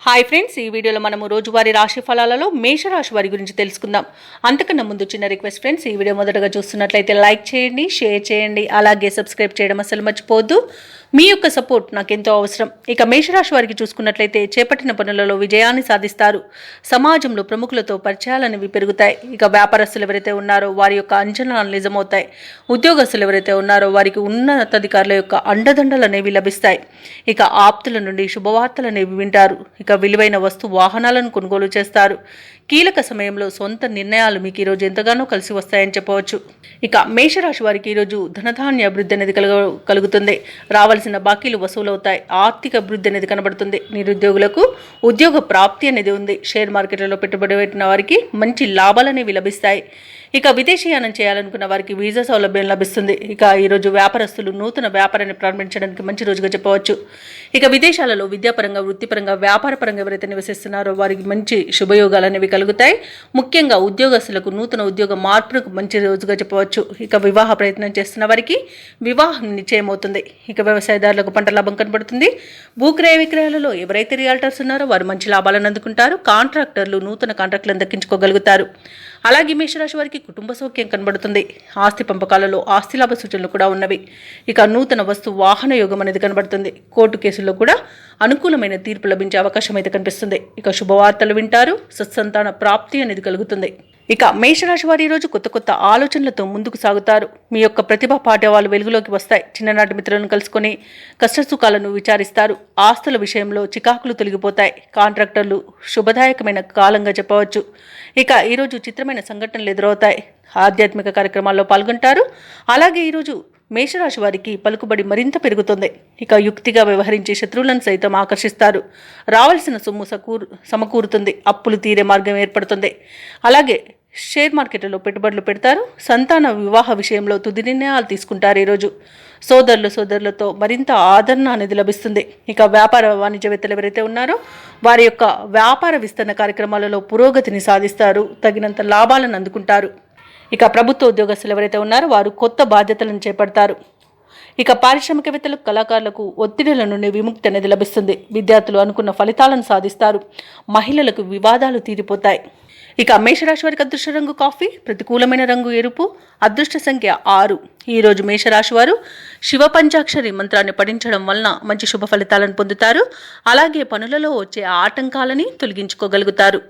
Hi friends, ఈ వీడియోలో మనము రోజువారీ రాశి ఫలాలలో మేషరాశి వారి గురించి తెలుసుకుందాం. అంతకన్నా ముందు చిన్న రిక్వెస్ట్ ఫ్రెండ్స్, ఈ వీడియో మొదటగా చూస్తున్నట్లయితే లైక్ చేయండి, షేర్ చేయండి, అలాగే సబ్స్క్రైబ్ చేయడం అసలు మర్చిపోవద్దు. మీ యొక్క సపోర్ట్ నాకెంతో అవసరం. ఇక మేషరాశి వారికి చూసుకున్నట్లయితే చేపట్టిన పనులలో విజయాన్ని సాధిస్తారు. సమాజంలో ప్రముఖులతో పరిచయాలనేవి పెరుగుతాయి. ఇక వ్యాపారస్తులు ఎవరైతే ఉన్నారో వారి యొక్క అంచనాలు నిజమవుతాయి. ఉద్యోగస్తులు ఎవరైతే ఉన్నారో వారికి ఉన్నతాధికారుల యొక్క అండదండలు అనేవి లభిస్తాయి. ఇక ఆప్తుల నుండి శుభవార్తలు అనేవి వింటారు. ఇక విలువైన వాహనాలను కొనుగోలు చేస్తారు. కీలక సమయంలో సొంత నిర్ణయాలు మీకు ఈరోజు ఎంతగానో కలిసి వస్తాయని చెప్పవచ్చు. ఇక మేషరాశి వారికి ఈరోజు ధనధాన్య అభివృద్ధి అనేది కలుగుతుంది. రావాల్సిన బాకీలు వసూలవుతాయి. ఆర్థిక అభివృద్ధి అనేది కనబడుతుంది. నిరుద్యోగులకు ఉద్యోగ ప్రాప్తి అనేది ఉంది. షేర్ మార్కెట్లలో పెట్టుబడి పెట్టిన వారికి మంచి లాభాలు అనేవి లభిస్తాయి. ఇక విదేశీయానం చేయాలనుకున్న వారికి వీసా సౌలభ్యం లభిస్తుంది. ఇక ఈరోజు వ్యాపారస్తులు నూతన వ్యాపారాన్ని ప్రారంభించడానికి మంచి రోజుగా చెప్పవచ్చు. ఇక విదేశాలలో విద్యాపరంగా, వృత్తిపరంగా, వ్యాపారపరంగా ఎవరైతే నివసిస్తున్నారో వారికి మంచి శుభయోగాలు అనేవి కలుగుతాయి. ముఖ్యంగా ఉద్యోగస్తులకు నూతన ఉద్యోగ మార్పులకు మంచి రోజుగా చెప్పవచ్చు. ఇక వివాహ ప్రయత్నం చేస్తున్న వారికి వివాహం నిశ్చయమవుతుంది. ఇక వ్యవసాయదారులకు పంట లాభం కనబడుతుంది. భూక్రయ విక్రయాలలో ఎవరైతే రియాల్టర్స్ ఉన్నారో వారు మంచి లాభాలను అందుకుంటారు. కాంట్రాక్టర్లు నూతన కాంట్రాక్టులను దక్కించుకోగలుగుతారు. అలాగే మేషరాశి వారికి కుటుంబ సౌఖ్యం కనబడుతుంది. ఆస్తి పంపకాలలో ఆస్తి లాభ సూచనలు కూడా ఉన్నవి. ఇక నూతన వస్తు వాహన యోగం అనేది కనబడుతుంది. కోర్టు కేసుల్లో కూడా అనుకూలమైన తీర్పు లభించే అవకాశం అయితే కనిపిస్తుంది. ఇక శుభవార్తలు వింటారు. సత్సంతాన ప్రాప్తి అనేది కలుగుతుంది. ఇక మేషరాశి వారి ఈరోజు కొత్త కొత్త ఆలోచనలతో ముందుకు సాగుతారు. మీ యొక్క ప్రతిభా పాఠవాలు వెలుగులోకి వస్తాయి. చిన్ననాటి మిత్రులను కలుసుకొని కష్టసుఖాలను విచారిస్తారు. ఆస్తుల విషయంలో చికాకులు తొలగిపోతాయి. కాంట్రాక్టర్లు శుభదాయకమైన కాలంగా చెప్పవచ్చు. ఇక ఈరోజు చిత్రమైన సంఘటనలు ఎదురవుతాయి. ఆధ్యాత్మిక కార్యక్రమాల్లో పాల్గొంటారు. అలాగే ఈరోజు మేషరాశి వారికి పలుకుబడి మరింత పెరుగుతుంది. ఇక యుక్తిగా వ్యవహరించే శత్రువులను సైతం ఆకర్షిస్తారు. రావాల్సిన సొమ్ము సమకూరుతుంది. అప్పులు తీరే మార్గం ఏర్పడుతుంది. అలాగే షేర్ మార్కెట్లో పెట్టుబడులు పెడతారు. సంతాన వివాహ విషయంలో తుది నిర్ణయాలు తీసుకుంటారు. ఈరోజు సోదరులతో మరింత ఆదరణ అనేది లభిస్తుంది. ఇక వ్యాపార వాణిజ్యవేత్తలు ఎవరైతే ఉన్నారో వారి యొక్క వ్యాపార విస్తరణ కార్యక్రమాలలో పురోగతిని సాధిస్తారు. తగినంత లాభాలను అందుకుంటారు. ఇక ప్రభుత్వ ఉద్యోగస్తులు ఎవరైతే ఉన్నారో వారు కొత్త బాధ్యతలను చేపడతారు. ఇక పారిశ్రామికవేత్తలకు, కళాకారులకు ఒత్తిడిల నుండి విముక్తి అనేది లభిస్తుంది. విద్యార్థులు అనుకున్న ఫలితాలను సాధిస్తారు. మహిళలకు వివాదాలు తీరిపోతాయి. ఇక మేషరాశి వారికి అదృష్ట రంగు కాఫీ, ప్రతికూలమైన రంగు ఎరుపు, అదృష్ట సంఖ్య 6. ఈరోజు మేషరాశి వారు శివ పంచాక్షరి మంత్రాన్ని పఠించడం వలన మంచి శుభ ఫలితాలను పొందుతారు. అలాగే పనులలో వచ్చే ఆటంకాలని తొలగించుకోగలుగుతారు.